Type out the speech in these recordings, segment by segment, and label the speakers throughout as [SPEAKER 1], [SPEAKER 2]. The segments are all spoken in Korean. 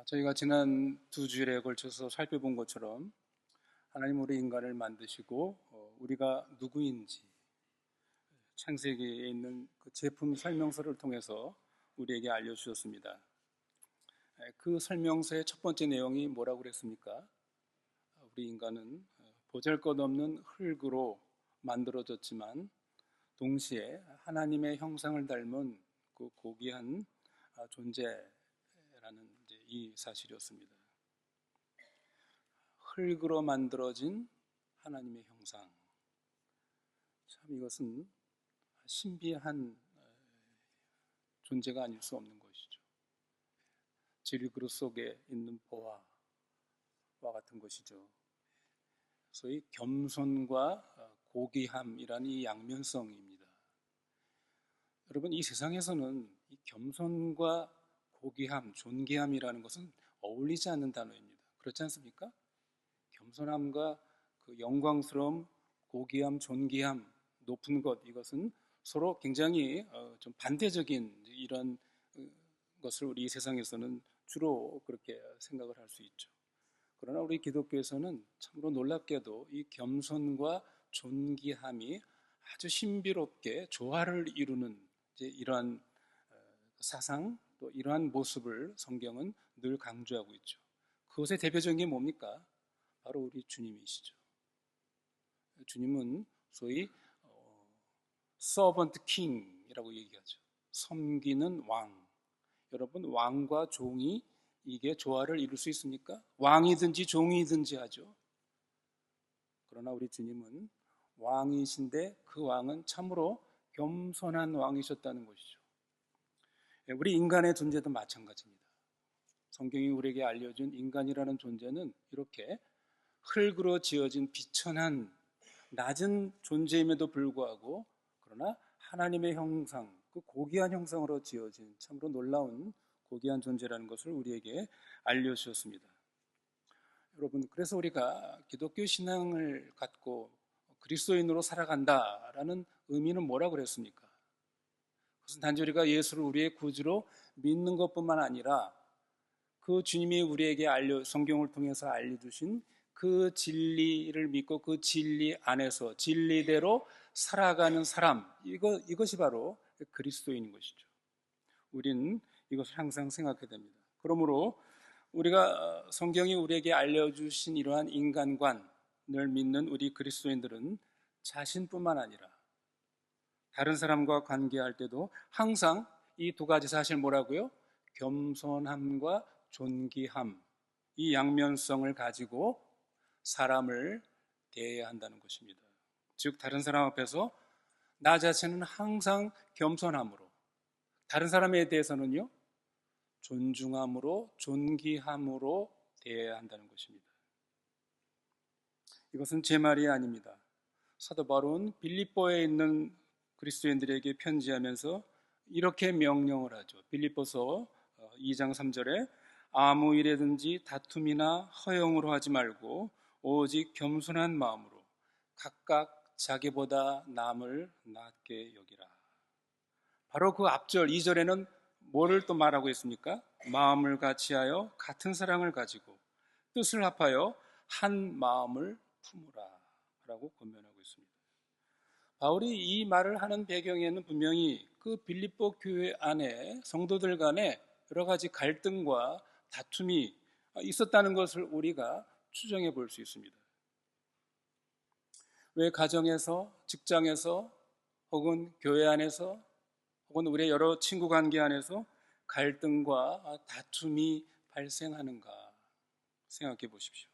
[SPEAKER 1] 저희가 지난 두 주일에 걸쳐서 살펴본 것처럼 하나님 우리 인간을 만드시고 우리가 누구인지 창세기에 있는 그 제품 설명서를 통해서 우리에게 알려주셨습니다. 그 설명서의 첫 번째 내용이 뭐라고 그랬습니까? 우리 인간은 보잘것없는 흙으로 만들어졌지만 동시에 하나님의 형상을 닮은 그 고귀한 존재라는 이 사실이었습니다. 흙으로 만들어진 하나님의 형상. 참 이것은 신비한 존재가 아닐 수 없는 것이죠. 질그릇 속에 있는 보화와 같은 것이죠. 소위 겸손과 고귀함이라는 이 양면성입니다. 여러분, 이 세상에서는 이 겸손과 고귀함, 존귀함이라는 것은 어울리지 않는 단어입니다. 그렇지 않습니까? 겸손함과 그 영광스러움, 고귀함, 존귀함, 높은 것, 이것은 서로 굉장히 좀 반대적인 이런 것을 우리 세상에서는 주로 그렇게 생각을 할 수 있죠. 그러나 우리 기독교에서는 참으로 놀랍게도 이 겸손과 존귀함이 아주 신비롭게 조화를 이루는 이러한 사상, 또 이러한 모습을 성경은 늘 강조하고 있죠. 그것의 대표적인 게 뭡니까? 바로 우리 주님이시죠. 주님은 소위 서번트 킹이라고 얘기하죠. 섬기는 왕. 여러분, 왕과 종이 이게 조화를 이룰 수 있습니까? 왕이든지 종이든지 하죠. 그러나 우리 주님은 왕이신데 그 왕은 참으로 겸손한 왕이셨다는 것이죠. 우리 인간의 존재도 마찬가지입니다. 성경이 우리에게 알려준 인간이라는 존재는 이렇게 흙으로 지어진 비천한 낮은 존재임에도 불구하고 그러나 하나님의 형상, 그 고귀한 형상으로 지어진 참으로 놀라운 고귀한 존재라는 것을 우리에게 알려주셨습니다. 여러분, 그래서 우리가 기독교 신앙을 갖고 그리스도인으로 살아간다라는 의미는 뭐라고 그랬습니까? 그것은 단지 우리가 예수를 우리의 구주로 믿는 것뿐만 아니라 그 주님이 우리에게 성경을 통해서 알려주신 그 진리를 믿고 그 진리 안에서 진리대로 살아가는 사람, 이것이 바로 그리스도인인 것이죠. 우리는 이것을 항상 생각해야 됩니다. 그러므로 우리가 성경이 우리에게 알려주신 이러한 인간관을 믿는 우리 그리스도인들은 자신뿐만 아니라 다른 사람과 관계할 때도 항상 이 두 가지 사실 뭐라고요? 겸손함과 존귀함, 이 양면성을 가지고 사람을 대해야 한다는 것입니다. 즉 다른 사람 앞에서 나 자신은 항상 겸손함으로, 다른 사람에 대해서는요 존중함으로, 존귀함으로 대해야 한다는 것입니다. 이것은 제 말이 아닙니다. 사도 바울은 빌립보에 있는 그리스도인들에게 편지하면서 이렇게 명령을 하죠. 빌립보서 2장 3절에 아무 일에든지 다툼이나 허영으로 하지 말고 오직 겸손한 마음으로 각각 자기보다 남을 낮게 여기라. 바로 그 앞절 2절에는 뭐를 또 말하고 있습니까? 마음을 같이하여 같은 사랑을 가지고 뜻을 합하여 한 마음을 품으라 라고 권면하고 있습니다. 바울이 이 말을 하는 배경에는 분명히 그 빌립보 교회 안에 성도들 간에 여러 가지 갈등과 다툼이 있었다는 것을 우리가 추정해 볼 수 있습니다. 왜 가정에서, 직장에서, 혹은 교회 안에서, 혹은 우리의 여러 친구 관계 안에서 갈등과 다툼이 발생하는가 생각해 보십시오.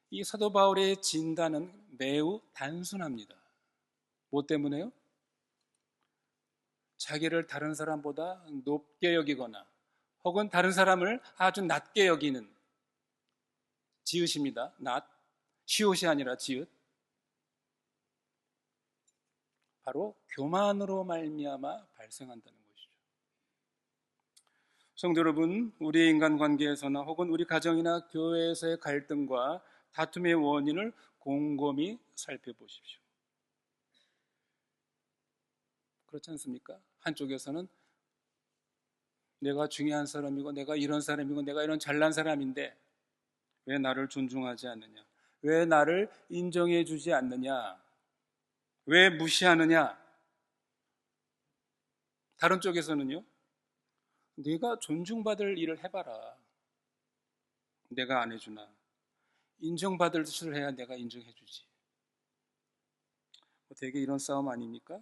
[SPEAKER 1] 이 사도 바울의 진단은 매우 단순합니다. 뭐 때문에요? 자기를 다른 사람보다 높게 여기거나 혹은 다른 사람을 아주 낮게 여기는 지읒입니다. 낮, 시옷이 아니라 지읒. 바로 교만으로 말미암아 발생한다는 것이죠. 성도 여러분, 우리의 인간관계에서나 혹은 우리 가정이나 교회에서의 갈등과 다툼의 원인을 곰곰이 살펴보십시오. 그렇지 않습니까? 한쪽에서는 내가 중요한 사람이고 내가 이런 사람이고 내가 이런 잘난 사람인데 왜 나를 존중하지 않느냐? 왜 나를 인정해 주지 않느냐? 왜 무시하느냐? 다른 쪽에서는요, 네가 존중받을 일을 해봐라. 내가 안 해주나? 인정받을 짓을 해야 내가 인정해 주지. 되게 이런 싸움 아닙니까?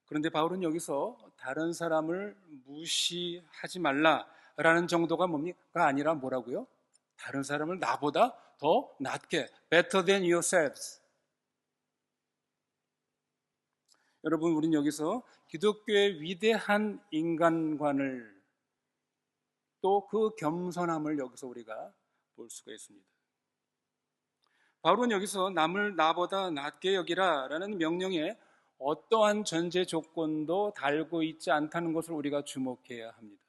[SPEAKER 1] 그런데 바울은 여기서 다른 사람을 무시하지 말라라는 정도가 뭡니까? 아니라 뭐라고요? 다른 사람을 나보다 더 낫게, better than yourselves. 여러분, 우린 여기서 기독교의 위대한 인간관을 또 그 겸손함을 여기서 우리가 볼 수가 있습니다. 바울은 여기서 남을 나보다 낫게 여기라라는 명령에 어떠한 전제 조건도 달고 있지 않다는 것을 우리가 주목해야 합니다.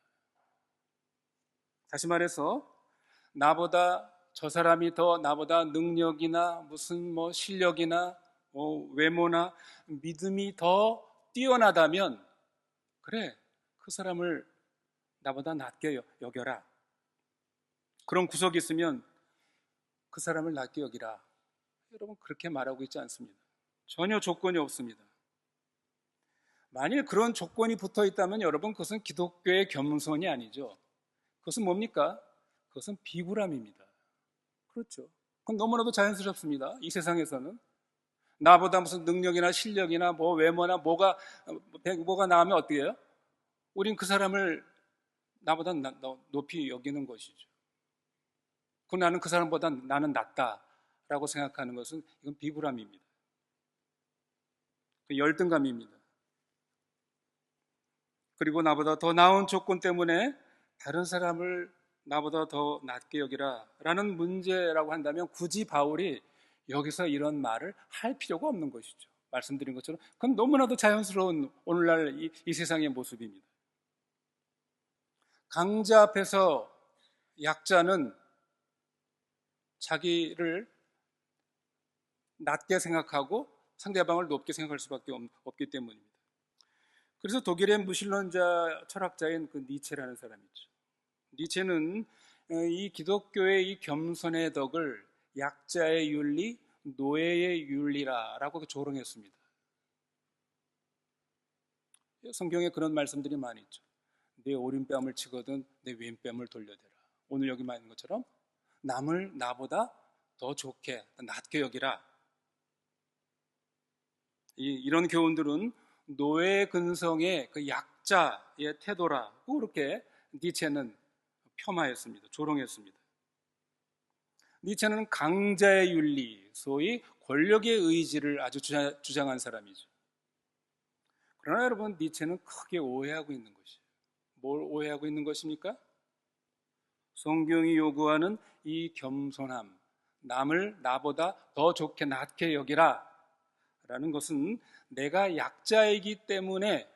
[SPEAKER 1] 다시 말해서 나보다 저 사람이 더 나보다 능력이나 무슨 실력이나 외모나 믿음이 더 뛰어나다면 그래, 그 사람을 나보다 낫게 여겨라. 그런 구석이 있으면 그 사람을 낫게 여기라. 여러분, 그렇게 말하고 있지 않습니다. 전혀 조건이 없습니다. 만일 그런 조건이 붙어 있다면 여러분, 그것은 기독교의 겸손이 아니죠. 그것은 뭡니까? 그것은 비굴함입니다. 그렇죠. 그건 너무나도 자연스럽습니다. 이 세상에서는 나보다 무슨 능력이나 실력이나 외모나 뭐가 나오면 어떻게 해요? 우린 그 사람을 나보다 높이 여기는 것이죠. 나는 그 사람보다 나는 낫다라고 생각하는 것은 이건 비굴함입니다. 열등감입니다. 그리고 나보다 더 나은 조건 때문에 다른 사람을 나보다 더 낫게 여기라 라는 문제라고 한다면 굳이 바울이 여기서 이런 말을 할 필요가 없는 것이죠. 말씀드린 것처럼 그건 너무나도 자연스러운 오늘날 이 세상의 모습입니다. 강자 앞에서 약자는 자기를 낮게 생각하고 상대방을 높게 생각할 수밖에 없기 때문입니다. 그래서 독일의 무신론자 철학자인 그 니체라는 사람이 있죠. 니체는 이 기독교의 이 겸손의 덕을 약자의 윤리, 노예의 윤리라고 조롱했습니다. 성경에 그런 말씀들이 많이 있죠. 내 오른뺨을 치거든 내 왼뺨을 돌려대라. 오늘 여기 말하는 것처럼 남을 나보다 더 좋게, 낫게 여기라. 이런 교훈들은 노예 근성의 그 약자의 태도라고 그렇게 니체는 폄하했습니다. 조롱했습니다. 니체는 강자의 윤리, 소위 권력의 의지를 아주 주장한 사람이죠. 그러나 여러분, 니체는 크게 오해하고 있는 것이에요. 뭘 오해하고 있는 것입니까? 성경이 요구하는 이 겸손함, 남을 나보다 더 좋게 낫게 여기라 라는 것은 내가 약자이기 때문에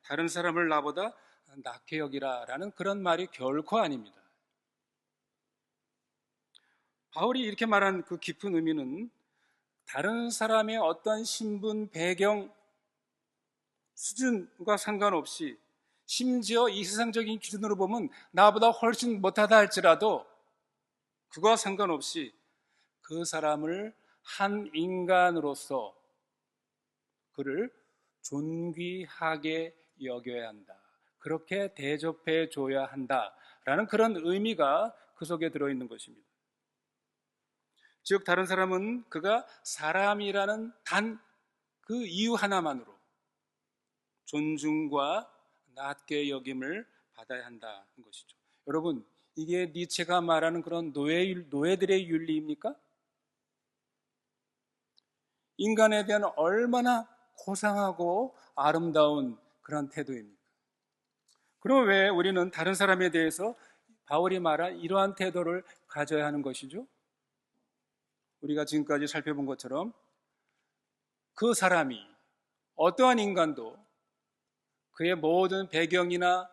[SPEAKER 1] 다른 사람을 나보다 낫게 여기라 라는 그런 말이 결코 아닙니다. 바울이 이렇게 말한 그 깊은 의미는 다른 사람의 어떤 신분, 배경, 수준과 상관없이 심지어 이 세상적인 기준으로 보면 나보다 훨씬 못하다 할지라도 그거와 상관없이 그 사람을 한 인간으로서 그를 존귀하게 여겨야 한다. 그렇게 대접해 줘야 한다라는 그런 의미가 그 속에 들어있는 것입니다. 즉 다른 사람은 그가 사람이라는 단 그 이유 하나만으로 존중과 낮게 여김을 받아야 한다는 것이죠. 여러분, 이게 니체가 말하는 그런 노예들의 윤리입니까? 인간에 대한 얼마나 고상하고 아름다운 그런 태도입니까? 그럼 왜 우리는 다른 사람에 대해서 바울이 말한 이러한 태도를 가져야 하는 것이죠? 우리가 지금까지 살펴본 것처럼 그 사람이 어떠한 인간도 그의 모든 배경이나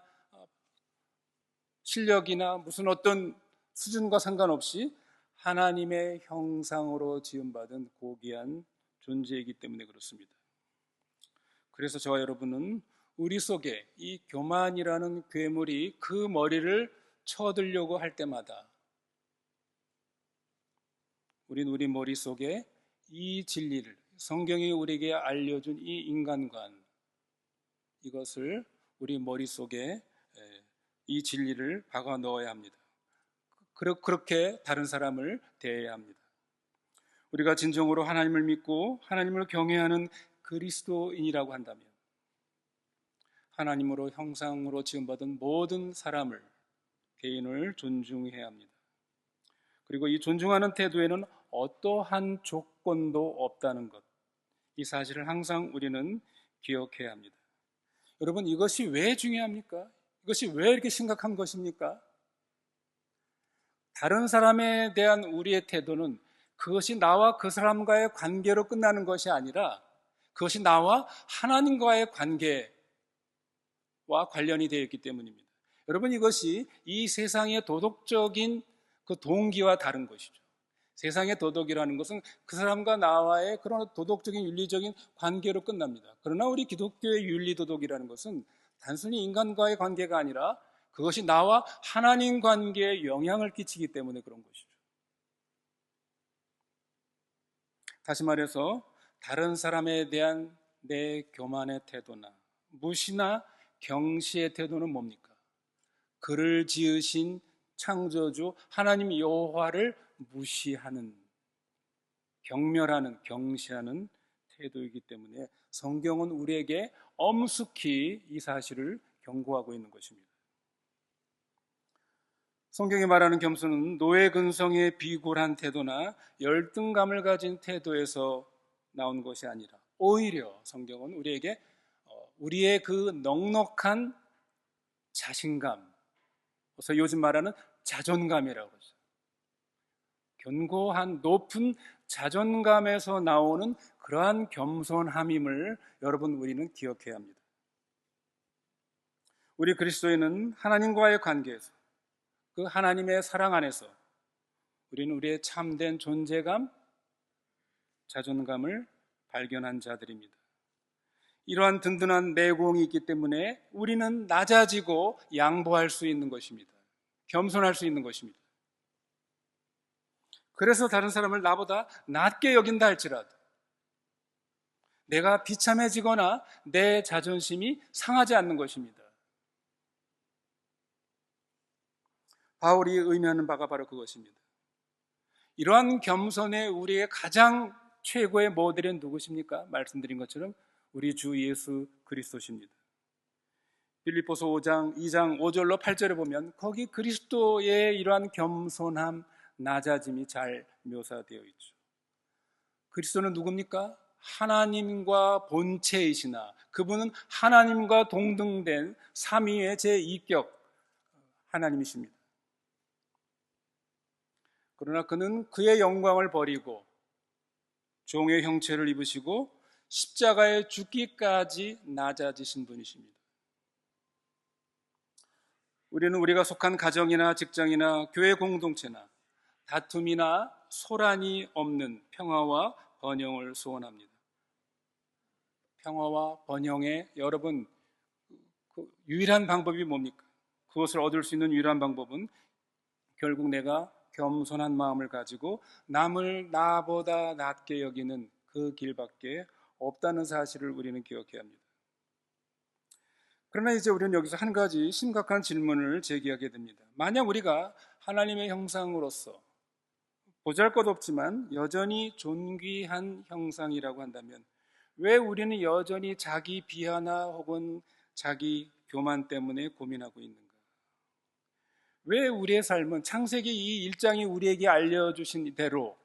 [SPEAKER 1] 실력이나 무슨 어떤 수준과 상관없이 하나님의 형상으로 지음받은 고귀한 존재이기 때문에 그렇습니다. 그래서 저와 여러분은 우리 속에 이 교만이라는 괴물이 그 머리를 쳐들려고 할 때마다 우린 우리 머릿속에 이 진리를, 성경이 우리에게 알려준 이 인간관, 이것을 우리 머릿속에 이 진리를 박아 넣어야 합니다. 그렇게 다른 사람을 대해야 합니다. 우리가 진정으로 하나님을 믿고 하나님을 경외하는 그리스도인이라고 한다면 하나님으로 형상으로 지음받은 모든 사람을, 개인을 존중해야 합니다. 그리고 이 존중하는 태도에는 어떠한 조건도 없다는 것, 이 사실을 항상 우리는 기억해야 합니다. 여러분, 이것이 왜 중요합니까? 이것이 왜 이렇게 심각한 것입니까? 다른 사람에 대한 우리의 태도는 그것이 나와 그 사람과의 관계로 끝나는 것이 아니라 그것이 나와 하나님과의 관계와 관련이 되어 있기 때문입니다. 여러분, 이것이 이 세상의 도덕적인 그 동기와 다른 것이죠. 세상의 도덕이라는 것은 그 사람과 나와의 그런 도덕적인 윤리적인 관계로 끝납니다. 그러나 우리 기독교의 윤리 도덕이라는 것은 단순히 인간과의 관계가 아니라 그것이 나와 하나님 관계에 영향을 끼치기 때문에 그런 것이죠. 다시 말해서 다른 사람에 대한 내 교만의 태도나 무시나 경시의 태도는 뭡니까? 그를 지으신 창조주 하나님 여호와를 무시하는, 경멸하는, 경시하는 태도이기 때문에 성경은 우리에게 엄숙히 이 사실을 경고하고 있는 것입니다. 성경이 말하는 겸손은 노예 근성의 비굴한 태도나 열등감을 가진 태도에서 나온 것이 아니라 오히려 성경은 우리에게 우리의 그 넉넉한 자신감, 그래서 요즘 말하는 자존감이라고 하죠. 견고한 높은 자존감에서 나오는 그러한 겸손함임을 여러분 우리는 기억해야 합니다. 우리 그리스도인은 하나님과의 관계에서 그 하나님의 사랑 안에서 우리는 우리의 참된 존재감, 자존감을 발견한 자들입니다. 이러한 든든한 내공이 있기 때문에 우리는 낮아지고 양보할 수 있는 것입니다. 겸손할 수 있는 것입니다. 그래서 다른 사람을 나보다 낮게 여긴다 할지라도 내가 비참해지거나 내 자존심이 상하지 않는 것입니다. 바울이 의미하는 바가 바로 그것입니다. 이러한 겸손의 우리의 가장 최고의 모델은 누구십니까? 말씀드린 것처럼 우리 주 예수 그리스도십니다. 빌립보서 5장 2장 5절로 8절에 보면 거기 그리스도의 이러한 겸손함, 낮아짐이 잘 묘사되어 있죠. 그리스도는 누굽니까? 하나님과 본체이시나 그분은 하나님과 동등된 삼위의 제2격 하나님이십니다. 그러나 그는 그의 영광을 버리고 종의 형체를 입으시고 십자가에 죽기까지 낮아지신 분이십니다. 우리는 우리가 속한 가정이나 직장이나 교회 공동체나 다툼이나 소란이 없는 평화와 번영을 소원합니다. 평화와 번영의 여러분 그 유일한 방법이 뭡니까? 그것을 얻을 수 있는 유일한 방법은 결국 내가 겸손한 마음을 가지고 남을 나보다 낮게 여기는 그 길밖에 없다는 사실을 우리는 기억해야 합니다. 그러나 이제 우리는 여기서 한 가지 심각한 질문을 제기하게 됩니다. 만약 우리가 하나님의 형상으로서 보잘것없지만 여전히 존귀한 형상이라고 한다면 왜 우리는 여전히 자기 비하나 혹은 자기 교만 때문에 고민하고 있는가? 왜 우리의 삶은 창세기 이 1장이 우리에게 알려주신 대로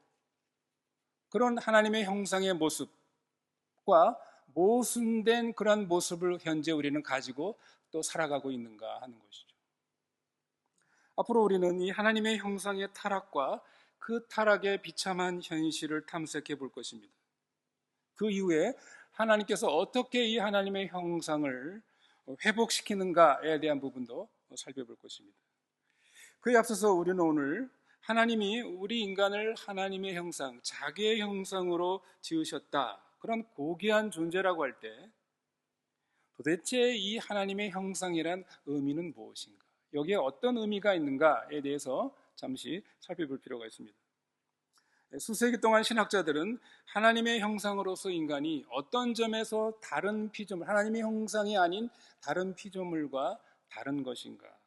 [SPEAKER 1] 그런 하나님의 형상의 모습과 모순된 그런 모습을 현재 우리는 가지고 또 살아가고 있는가 하는 것이죠. 앞으로 우리는 이 하나님의 형상의 타락과 그 타락의 비참한 현실을 탐색해 볼 것입니다. 그 이후에 하나님께서 어떻게 이 하나님의 형상을 회복시키는가에 대한 부분도 살펴볼 것입니다. 그에 앞서서 우리는 오늘 하나님이 우리 인간을 하나님의 형상, 자기의 형상으로 지으셨다. 그런 고귀한 존재라고 할 때 도대체 이 하나님의 형상이란 의미는 무엇인가? 여기에 어떤 의미가 있는가에 대해서 잠시 살펴볼 필요가 있습니다. 수세기 동안 신학자들은 하나님의 형상으로서 인간이 어떤 점에서 다른 피조물, 하나님의 형상이 아닌 다른 피조물과 다른 것인가?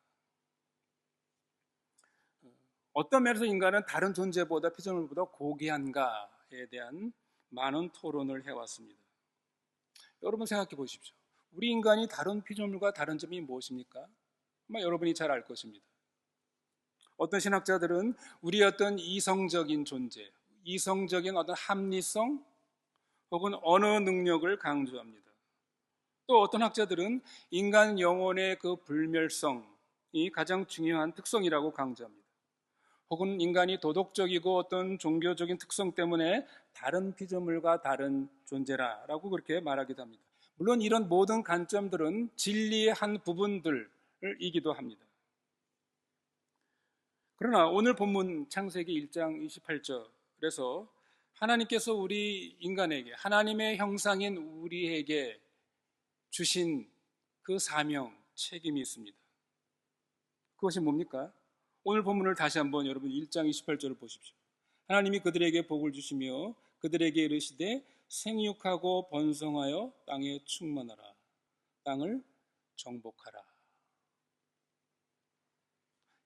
[SPEAKER 1] 어떤 면에서 인간은 다른 존재보다 피조물보다 고귀한가에 대한 많은 토론을 해왔습니다. 여러분 생각해 보십시오. 우리 인간이 다른 피조물과 다른 점이 무엇입니까? 아마 여러분이 잘 알 것입니다. 어떤 신학자들은 우리의 어떤 이성적인 존재, 이성적인 어떤 합리성 혹은 언어 능력을 강조합니다. 또 어떤 학자들은 인간 영혼의 그 불멸성이 가장 중요한 특성이라고 강조합니다. 혹은 인간이 도덕적이고 어떤 종교적인 특성 때문에 다른 피조물과 다른 존재라고 그렇게 말하기도 합니다. 물론 이런 모든 관점들은 진리의 한 부분들이기도 합니다. 그러나 오늘 본문 창세기 1장 28절에서 하나님께서 우리 인간에게, 하나님의 형상인 우리에게 주신 그 사명, 책임이 있습니다. 그것이 뭡니까? 오늘 본문을 다시 한번 여러분 1장 28절을 보십시오. 하나님이 그들에게 복을 주시며 그들에게 이르시되 생육하고 번성하여 땅에 충만하라. 땅을 정복하라.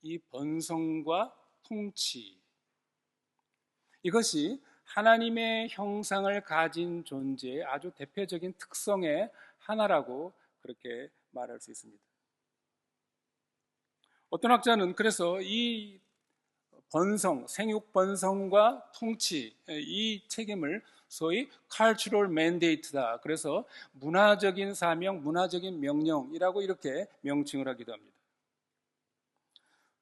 [SPEAKER 1] 이 번성과 통치, 이것이 하나님의 형상을 가진 존재의 아주 대표적인 특성의 하나라고 그렇게 말할 수 있습니다. 어떤 학자는 그래서 이 번성, 생육 번성과 통치, 이 책임을 소위 cultural mandate다. 그래서 문화적인 사명, 문화적인 명령이라고 이렇게 명칭을 하기도 합니다.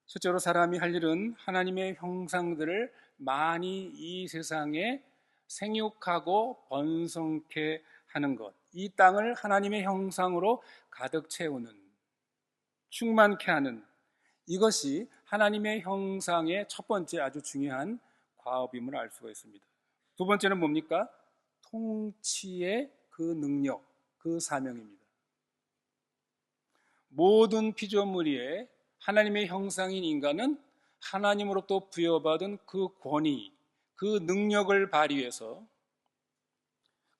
[SPEAKER 1] 실제로 사람이 할 일은 하나님의 형상들을 많이 이 세상에 생육하고 번성케 하는 것, 이 땅을 하나님의 형상으로 가득 채우는, 충만케 하는, 이것이 하나님의 형상의 첫 번째 아주 중요한 과업임을 알 수가 있습니다. 두 번째는 뭡니까? 통치의 그 능력, 그 사명입니다. 모든 피조물 위에 하나님의 형상인 인간은 하나님으로부터 부여받은 그 권위, 그 능력을 발휘해서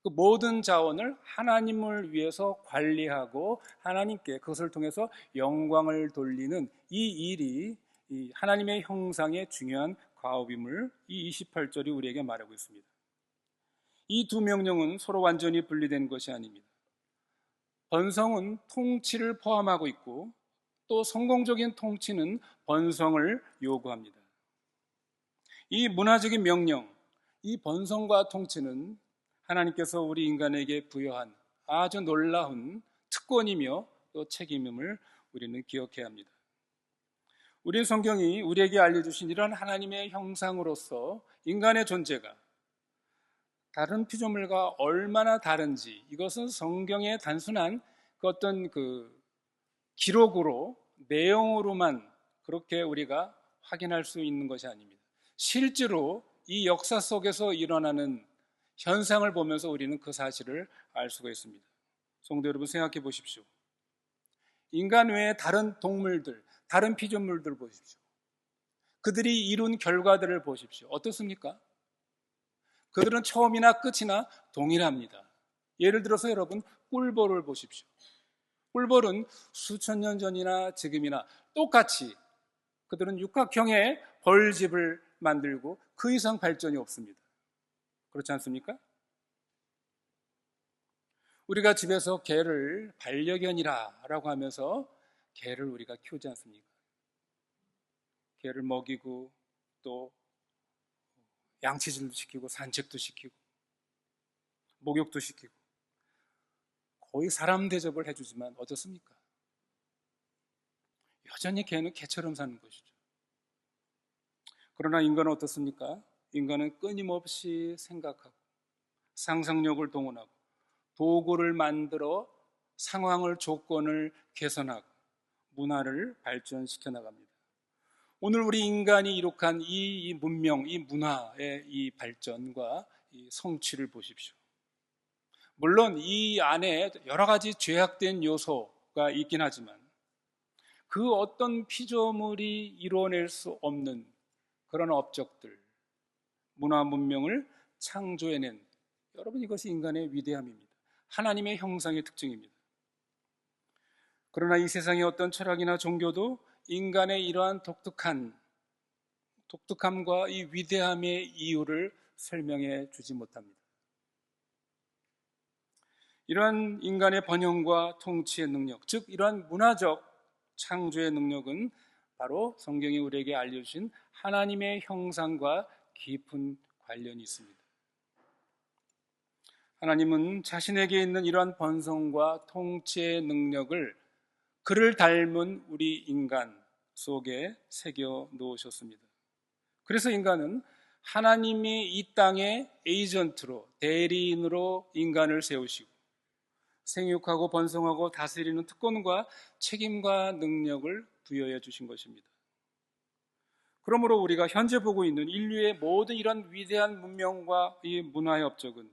[SPEAKER 1] 그 모든 자원을 하나님을 위해서 관리하고 하나님께 그것을 통해서 영광을 돌리는 이 일이 이 하나님의 형상의 중요한 과업임을 이 28절이 우리에게 말하고 있습니다. 이 두 명령은 서로 완전히 분리된 것이 아닙니다. 번성은 통치를 포함하고 있고 또 성공적인 통치는 번성을 요구합니다. 이 문화적인 명령, 이 번성과 통치는 하나님께서 우리 인간에게 부여한 아주 놀라운 특권이며 또 책임임을 우리는 기억해야 합니다. 우리 성경이 우리에게 알려주신 이런 하나님의 형상으로서 인간의 존재가 다른 피조물과 얼마나 다른지, 이것은 성경의 단순한 그 어떤 그 기록으로, 내용으로만 그렇게 우리가 확인할 수 있는 것이 아닙니다. 실제로 이 역사 속에서 일어나는 현상을 보면서 우리는 그 사실을 알 수가 있습니다. 성도 여러분 생각해 보십시오. 인간 외에 다른 동물들, 다른 피조물들 보십시오. 그들이 이룬 결과들을 보십시오. 어떻습니까? 그들은 처음이나 끝이나 동일합니다. 예를 들어서 여러분 꿀벌을 보십시오. 꿀벌은 수천 년 전이나 지금이나 똑같이 그들은 육각형의 벌집을 만들고 그 이상 발전이 없습니다. 그렇지 않습니까? 우리가 집에서 개를 반려견이라고 하면서 개를 우리가 키우지 않습니까? 개를 먹이고 또 양치질도 시키고 산책도 시키고 목욕도 시키고 거의 사람 대접을 해주지만 어떻습니까? 여전히 개는 개처럼 사는 것이죠. 그러나 인간은 어떻습니까? 인간은 끊임없이 생각하고 상상력을 동원하고 도구를 만들어 상황을, 조건을 개선하고 문화를 발전시켜 나갑니다. 오늘 우리 인간이 이룩한 이 문명, 이 문화의 이 발전과 이 성취를 보십시오. 물론 이 안에 여러 가지 죄악된 요소가 있긴 하지만 그 어떤 피조물이 이루어낼 수 없는 그런 업적들, 문화 문명을 창조해낸, 여러분, 이것이 인간의 위대함입니다. 하나님의 형상의 특징입니다. 그러나 이 세상의 어떤 철학이나 종교도 인간의 이러한 독특함과 이 위대함의 이유를 설명해 주지 못합니다. 이러한 인간의 번영과 통치의 능력, 즉 이러한 문화적 창조의 능력은 바로 성경이 우리에게 알려주신 하나님의 형상과 깊은 관련이 있습니다. 하나님은 자신에게 있는 이러한 번성과 통치의 능력을 그를 닮은 우리 인간 속에 새겨 놓으셨습니다. 그래서 인간은 하나님이 이 땅의 에이전트로, 대리인으로 인간을 세우시고 생육하고 번성하고 다스리는 특권과 책임과 능력을 부여해 주신 것입니다. 그러므로 우리가 현재 보고 있는 인류의 모든 이런 위대한 문명과 이 문화의 업적은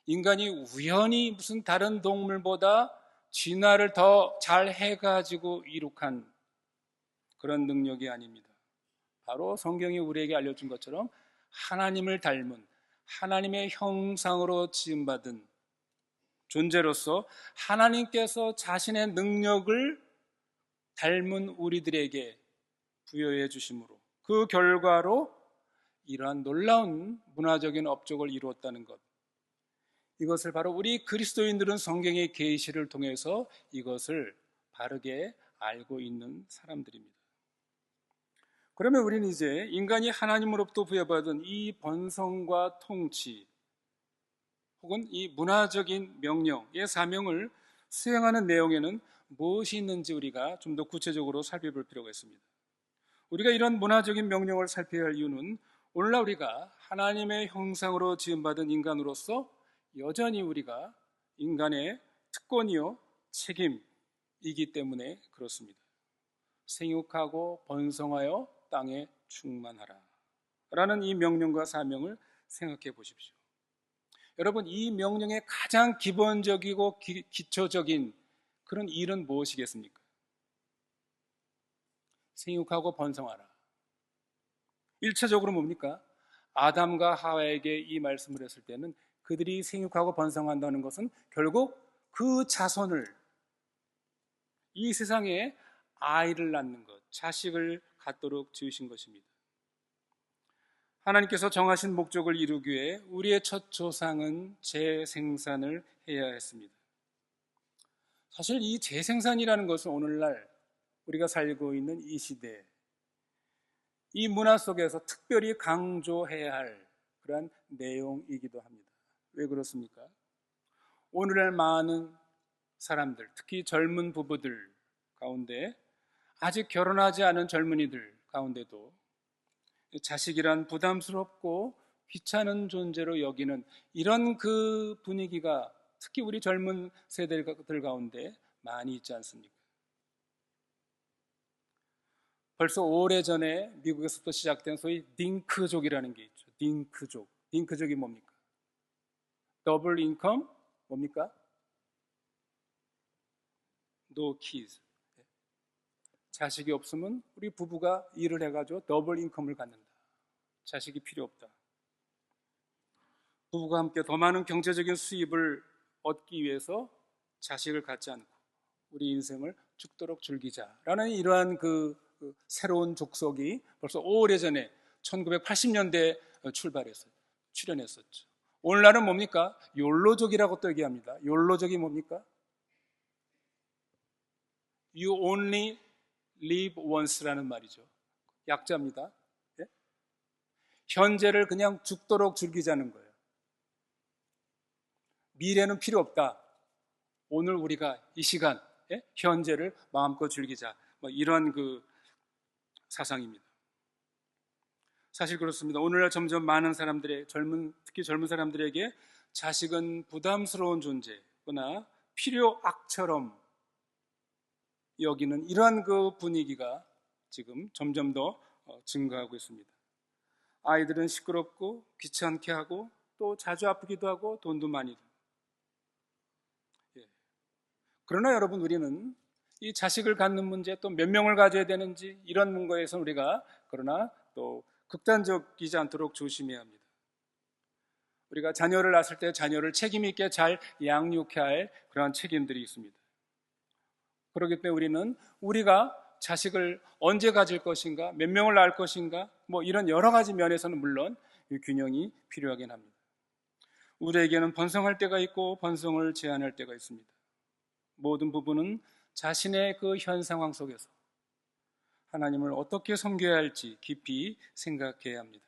[SPEAKER 1] 인간이 우연히 무슨 다른 동물보다 진화를 더 잘 해가지고 이룩한 그런 능력이 아닙니다. 바로 성경이 우리에게 알려준 것처럼 하나님을 닮은 하나님의 형상으로 지음받은 존재로서 하나님께서 자신의 능력을 닮은 우리들에게 부여해 주심으로 그 결과로 이러한 놀라운 문화적인 업적을 이루었다는 것, 이것을 바로 우리 그리스도인들은 성경의 계시를 통해서 이것을 바르게 알고 있는 사람들입니다. 그러면 우리는 이제 인간이 하나님으로부터 부여받은 이 번성과 통치 혹은 이 문화적인 명령의 사명을 수행하는 내용에는 무엇이 있는지 우리가 좀 더 구체적으로 살펴볼 필요가 있습니다. 우리가 이런 문화적인 명령을 살펴야 할 이유는 오늘날 우리가 하나님의 형상으로 지음받은 인간으로서 여전히 우리가 인간의 특권이요 책임이기 때문에 그렇습니다. 생육하고 번성하여 땅에 충만하라 라는 이 명령과 사명을 생각해 보십시오. 여러분, 이 명령의 가장 기본적이고 기초적인 그런 일은 무엇이겠습니까? 생육하고 번성하라. 1차적으로 뭡니까? 아담과 하와에게 이 말씀을 했을 때는 그들이 생육하고 번성한다는 것은 결국 그 자손을, 이 세상에 아이를 낳는 것, 자식을 갖도록 지으신 것입니다. 하나님께서 정하신 목적을 이루기 위해 우리의 첫 조상은 재생산을 해야 했습니다. 사실 이 재생산이라는 것은 오늘날 우리가 살고 있는 이 시대, 이 문화 속에서 특별히 강조해야 할 그러한 내용이기도 합니다. 왜 그렇습니까? 오늘날 많은 사람들, 특히 젊은 부부들 가운데, 아직 결혼하지 않은 젊은이들 가운데도 자식이란 부담스럽고 귀찮은 존재로 여기는 이런 그 분위기가 특히 우리 젊은 세대들 가운데 많이 있지 않습니까? 벌써 오래전에 미국에서부터 시작된 소위 딩크족이라는 게 있죠. 딩크족. 딩크족이 뭡니까? 더블 인컴 뭡니까? No kids. 자식이 없으면 우리 부부가 일을 해가지고 더블 인컴을 갖는다. 자식이 필요 없다. 부부가 함께 더 많은 경제적인 수입을 얻기 위해서 자식을 갖지 않고 우리 인생을 죽도록 즐기자라는 이러한 그 새로운 족속이 벌써 오래전에 1980년대에 출현했었죠. 오늘날은 뭡니까? 욜로족이라고 또 얘기합니다. 욜로족이 뭡니까? You only live once라는 말이죠. 약자입니다. 예? 현재를 그냥 죽도록 즐기자는 거예요. 미래는 필요 없다. 오늘 우리가 이 시간, 예? 현재를 마음껏 즐기자. 뭐 이런 그 사상입니다. 사실 그렇습니다. 오늘날 점점 많은 사람들의 특히 젊은 사람들에게 자식은 부담스러운 존재거나 필요 악처럼 여기는 이러한 그 분위기가 지금 점점 더 증가하고 있습니다. 아이들은 시끄럽고 귀찮게 하고 또 자주 아프기도 하고 돈도 많이 들고 그러나 여러분, 우리는 이 자식을 갖는 문제, 또 몇 명을 가져야 되는지 이런 문거에서 우리가 그러나 또 극단적이지 않도록 조심해야 합니다. 우리가 자녀를 낳았을 때 자녀를 책임 있게 잘 양육해야 할 그러한 책임들이 있습니다. 그렇기 때문에 우리는 우리가 자식을 언제 가질 것인가, 몇 명을 낳을 것인가, 뭐 이런 여러 가지 면에서는 물론 이 균형이 필요하긴 합니다. 우리에게는 번성할 때가 있고 번성을 제한할 때가 있습니다. 모든 부부는 자신의 그 현 상황 속에서 하나님을 어떻게 섬겨야 할지 깊이 생각해야 합니다.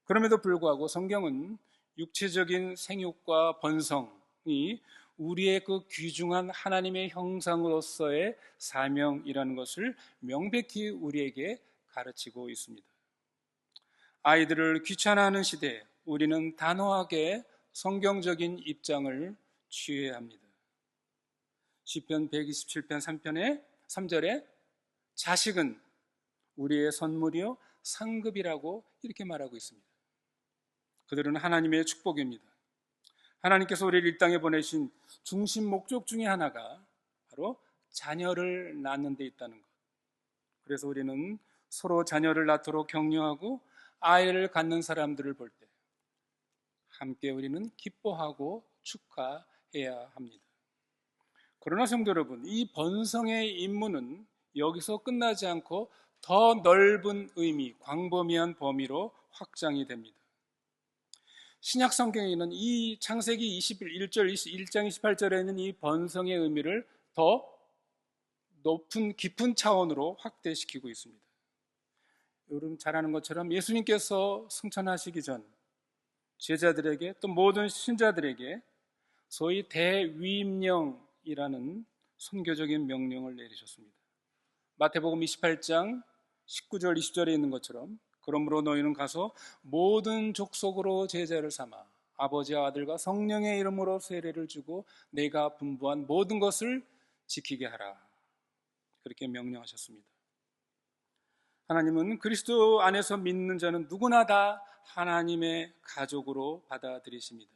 [SPEAKER 1] 그럼에도 불구하고 성경은 육체적인 생육과 번성이 우리의 그 귀중한 하나님의 형상으로서의 사명이라는 것을 명백히 우리에게 가르치고 있습니다. 아이들을 귀찮아하는 시대에 우리는 단호하게 성경적인 입장을 취해야 합니다. 시편 127편 3절에 자식은 우리의 선물이요 상급이라고 이렇게 말하고 있습니다. 그들은 하나님의 축복입니다. 하나님께서 우리를 이 땅에 보내신 중심 목적 중에 하나가 바로 자녀를 낳는 데 있다는 것. 그래서 우리는 서로 자녀를 낳도록 격려하고 아이를 갖는 사람들을 볼 때 함께 우리는 기뻐하고 축하해야 합니다. 그러나 성도 여러분, 이 번성의 임무는 여기서 끝나지 않고 더 넓은 의미, 광범위한 범위로 확장이 됩니다. 신약 성경에는 이 창세기 1장 28절에 있는 이 번성의 의미를 더 높은 깊은 차원으로 확대시키고 있습니다. 여러분 잘 아는 것처럼 예수님께서 승천하시기 전 제자들에게 또 모든 신자들에게 소위 대위임령이라는 선교적인 명령을 내리셨습니다. 마태복음 28장 19절 20절에 있는 것처럼 그러므로 너희는 가서 모든 족속으로 제자를 삼아 아버지와 아들과 성령의 이름으로 세례를 주고 내가 분부한 모든 것을 지키게 하라. 그렇게 명령하셨습니다. 하나님은 그리스도 안에서 믿는 자는 누구나 다 하나님의 가족으로 받아들이십니다.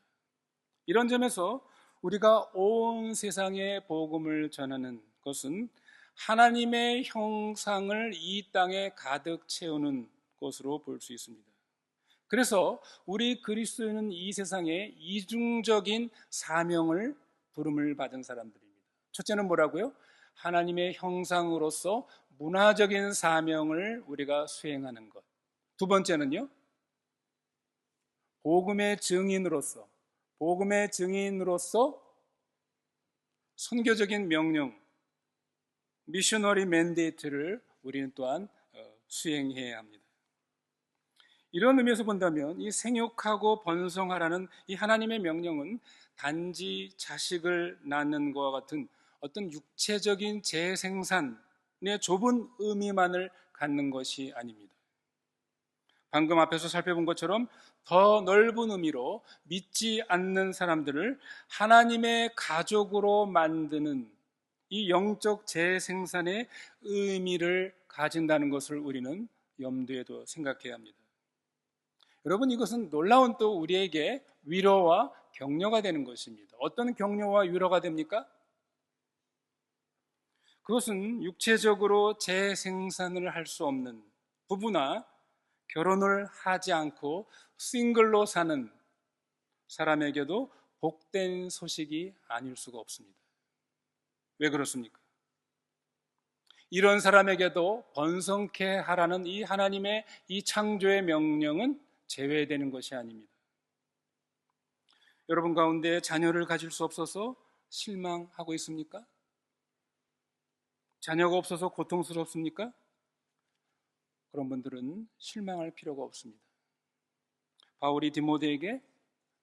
[SPEAKER 1] 이런 점에서 우리가 온 세상에 복음을 전하는 것은 하나님의 형상을 이 땅에 가득 채우는 것으로 볼 수 있습니다. 그래서 우리 그리스도인은 이 세상에 이중적인 사명을 부름을 받은 사람들입니다. 첫째는 뭐라고요? 하나님의 형상으로서 문화적인 사명을 우리가 수행하는 것. 두 번째는요, 복음의 증인으로서 선교적인 명령, 미셔너리 맨데이트를 우리는 또한 수행해야 합니다. 이런 의미에서 본다면 이 생육하고 번성하라는 이 하나님의 명령은 단지 자식을 낳는 것과 같은 어떤 육체적인 재생산의 좁은 의미만을 갖는 것이 아닙니다. 방금 앞에서 살펴본 것처럼 더 넓은 의미로 믿지 않는 사람들을 하나님의 가족으로 만드는 이 영적 재생산의 의미를 가진다는 것을 우리는 염두에 둬 생각해야 합니다. 여러분, 이것은 놀라운 또 우리에게 위로와 격려가 되는 것입니다. 어떤 격려와 위로가 됩니까? 그것은 육체적으로 재생산을 할 수 없는 부부나 결혼을 하지 않고 싱글로 사는 사람에게도 복된 소식이 아닐 수가 없습니다. 왜 그렇습니까? 이런 사람에게도 번성케 하라는 이 하나님의 이 창조의 명령은 제외되는 것이 아닙니다. 여러분 가운데 자녀를 가질 수 없어서 실망하고 있습니까? 자녀가 없어서 고통스럽습니까? 그런 분들은 실망할 필요가 없습니다. 바울이 디모데에게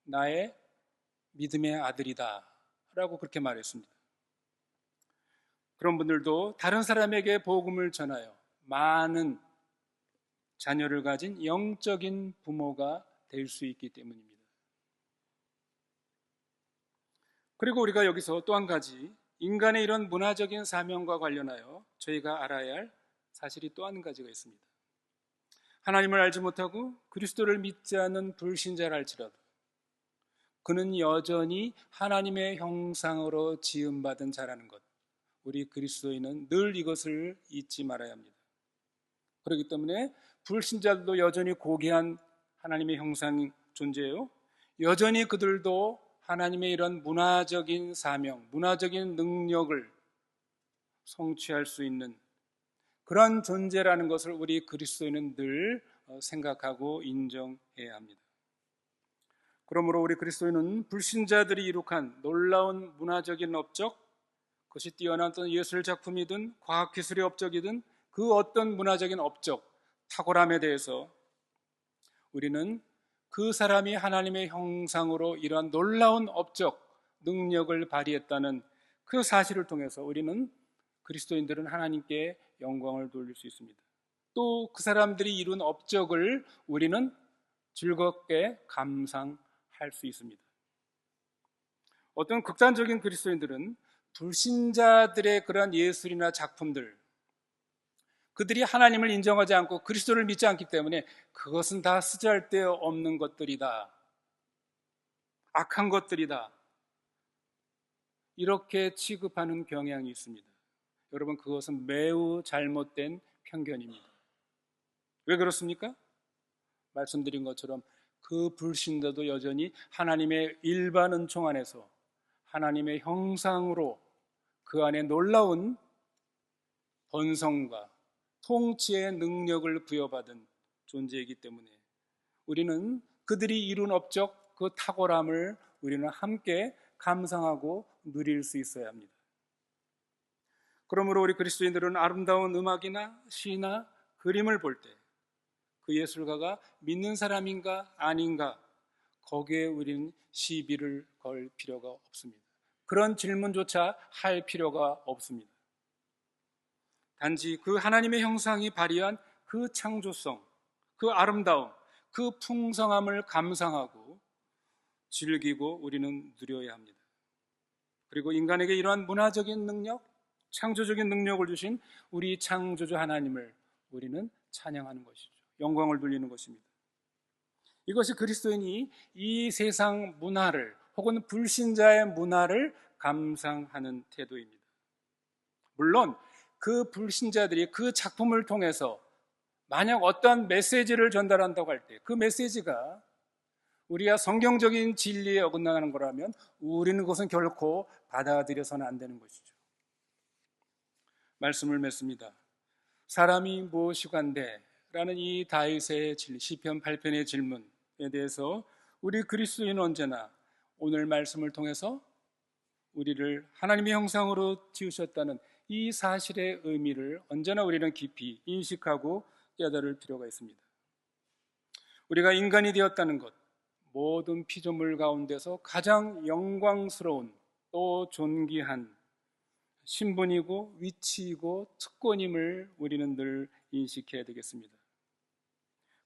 [SPEAKER 1] 나의 믿음의 아들이다 라고 그렇게 말했습니다. 그런 분들도 다른 사람에게 복음을 전하여 많은 자녀를 가진 영적인 부모가 될 수 있기 때문입니다. 그리고 우리가 여기서 또 한 가지 인간의 이런 문화적인 사명과 관련하여 저희가 알아야 할 사실이 또 한 가지가 있습니다. 하나님을 알지 못하고 그리스도를 믿지 않는 불신자랄지라도 그는 여전히 하나님의 형상으로 지음받은 자라는 것, 우리 그리스도인은 늘 이것을 잊지 말아야 합니다. 그렇기 때문에 불신자들도 여전히 고귀한 하나님의 형상 존재예요. 여전히 그들도 하나님의 이런 문화적인 사명, 문화적인 능력을 성취할 수 있는 그런 존재라는 것을 우리 그리스도인은 늘 생각하고 인정해야 합니다. 그러므로 우리 그리스도인은 불신자들이 이룩한 놀라운 문화적인 업적, 그것이 뛰어난 어떤 예술 작품이든 과학기술의 업적이든 그 어떤 문화적인 업적, 탁월함에 대해서 우리는 그 사람이 하나님의 형상으로 이러한 놀라운 업적, 능력을 발휘했다는 그 사실을 통해서 우리는 그리스도인들은 하나님께 영광을 돌릴 수 있습니다. 또 그 사람들이 이룬 업적을 우리는 즐겁게 감상할 수 있습니다. 어떤 극단적인 그리스도인들은 불신자들의 그러한 예술이나 작품들, 그들이 하나님을 인정하지 않고 그리스도를 믿지 않기 때문에 그것은 다 쓰잘데없는 것들이다, 악한 것들이다, 이렇게 취급하는 경향이 있습니다. 여러분, 그것은 매우 잘못된 편견입니다. 왜 그렇습니까? 말씀드린 것처럼 그 불신자도 여전히 하나님의 일반 은총 안에서 하나님의 형상으로 그 안에 놀라운 번성과 통치의 능력을 부여받은 존재이기 때문에 우리는 그들이 이룬 업적, 그 탁월함을 우리는 함께 감상하고 누릴 수 있어야 합니다. 그러므로 우리 그리스도인들은 아름다운 음악이나 시나 그림을 볼 때 그 예술가가 믿는 사람인가 아닌가, 거기에 우리는 시비를 걸 필요가 없습니다. 그런 질문조차 할 필요가 없습니다. 단지 그 하나님의 형상이 발휘한 그 창조성, 그 아름다움, 그 풍성함을 감상하고 즐기고 우리는 누려야 합니다. 그리고 인간에게 이러한 문화적인 능력, 창조적인 능력을 주신 우리 창조주 하나님을 우리는 찬양하는 것이죠. 영광을 돌리는 것입니다. 이것이 그리스도인이 이 세상 문화를 혹은 불신자의 문화를 감상하는 태도입니다. 물론 그 불신자들이 그 작품을 통해서 만약 어떠한 메시지를 전달한다고 할 때 그 메시지가 우리가 성경적인 진리에 어긋나는 거라면 우리는 그것은 결코 받아들여서는 안 되는 것이죠. 말씀을 맺습니다. 사람이 무엇이간데? 라는 이 다윗의 시편 8편의 질문에 대해서 우리 그리스도인은 언제나 오늘 말씀을 통해서 우리를 하나님의 형상으로 지으셨다는 이 사실의 의미를 언제나 우리는 깊이 인식하고 깨달을 필요가 있습니다. 우리가 인간이 되었다는 것, 모든 피조물 가운데서 가장 영광스러운 또 존귀한 신분이고 위치이고 특권임을 우리는 늘 인식해야 되겠습니다.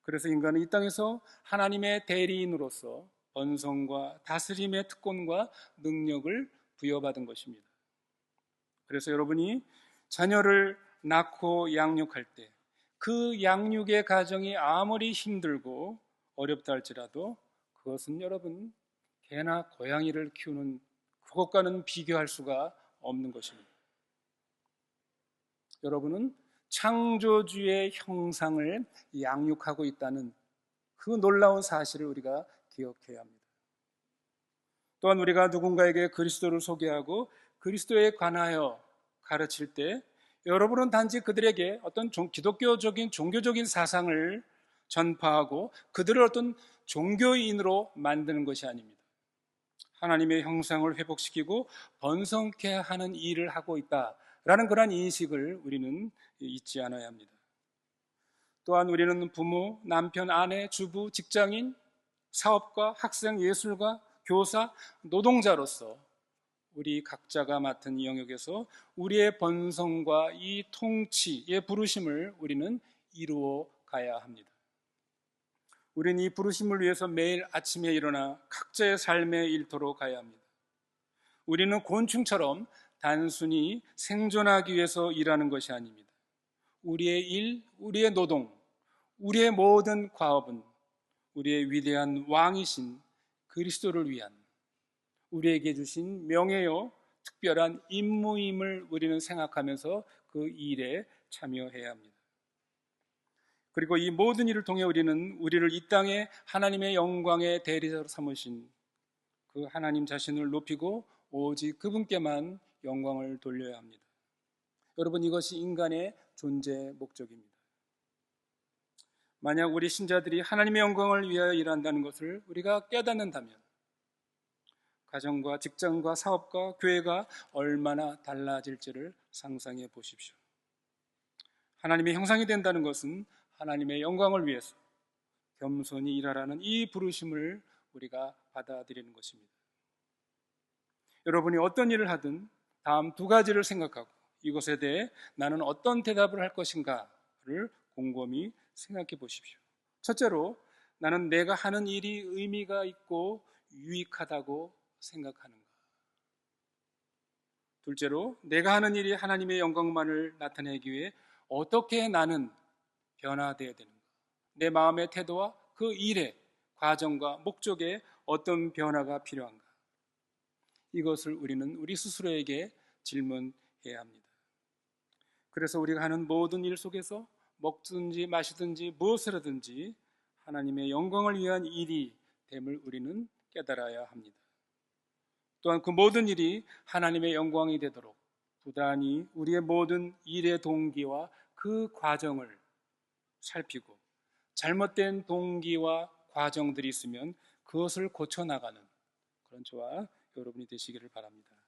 [SPEAKER 1] 그래서 인간은 이 땅에서 하나님의 대리인으로서 번성과 다스림의 특권과 능력을 부여받은 것입니다. 그래서 여러분이 자녀를 낳고 양육할 때 그 양육의 과정이 아무리 힘들고 어렵다 할지라도 그것은 여러분 개나 고양이를 키우는 그것과는 비교할 수가 없는 것입니다. 여러분은 창조주의 형상을 양육하고 있다는 그 놀라운 사실을 우리가 기억해야 합니다. 또한 우리가 누군가에게 그리스도를 소개하고 그리스도에 관하여 가르칠 때 여러분은 단지 그들에게 어떤 기독교적인 종교적인 사상을 전파하고 그들을 어떤 종교인으로 만드는 것이 아닙니다. 하나님의 형상을 회복시키고 번성케 하는 일을 하고 있다라는 그런 인식을 우리는 잊지 않아야 합니다. 또한 우리는 부모, 남편, 아내, 주부, 직장인, 사업가, 학생, 예술가, 교사, 노동자로서 우리 각자가 맡은 영역에서 우리의 번성과 이 통치의 부르심을 우리는 이루어 가야 합니다. 우리는 이 부르심을 위해서 매일 아침에 일어나 각자의 삶의 일터로 가야 합니다. 우리는 곤충처럼 단순히 생존하기 위해서 일하는 것이 아닙니다. 우리의 일, 우리의 노동, 우리의 모든 과업은 우리의 위대한 왕이신 그리스도를 위한 우리에게 주신 명예요, 특별한 임무임을 우리는 생각하면서 그 일에 참여해야 합니다. 그리고 이 모든 일을 통해 우리를 이 땅에 하나님의 영광의 대리자로 삼으신 그 하나님 자신을 높이고 오직 그분께만 영광을 돌려야 합니다. 여러분, 이것이 인간의 존재 목적입니다. 만약 우리 신자들이 하나님의 영광을 위하여 일한다는 것을 우리가 깨닫는다면 가정과 직장과 사업과 교회가 얼마나 달라질지를 상상해 보십시오. 하나님의 형상이 된다는 것은 하나님의 영광을 위해서 겸손히 일하라는 이 부르심을 우리가 받아들이는 것입니다. 여러분이 어떤 일을 하든 다음 두 가지를 생각하고 이것에 대해 나는 어떤 대답을 할 것인가를 곰곰이 생각해 보십시오. 첫째로, 나는 내가 하는 일이 의미가 있고 유익하다고 생각하는가? 둘째로, 내가 하는 일이 하나님의 영광만을 나타내기 위해 어떻게 나는 변화되어야 되는가? 내 마음의 태도와 그 일의 과정과 목적에 어떤 변화가 필요한가? 이것을 우리는 우리 스스로에게 질문해야 합니다. 그래서 우리가 하는 모든 일 속에서 먹든지 마시든지 무엇을 하든지 하나님의 영광을 위한 일이 됨을 우리는 깨달아야 합니다. 또한 그 모든 일이 하나님의 영광이 되도록 부단히 우리의 모든 일의 동기와 그 과정을 살피고 잘못된 동기와 과정들이 있으면 그것을 고쳐나가는 그런 저와 여러분이 되시기를 바랍니다.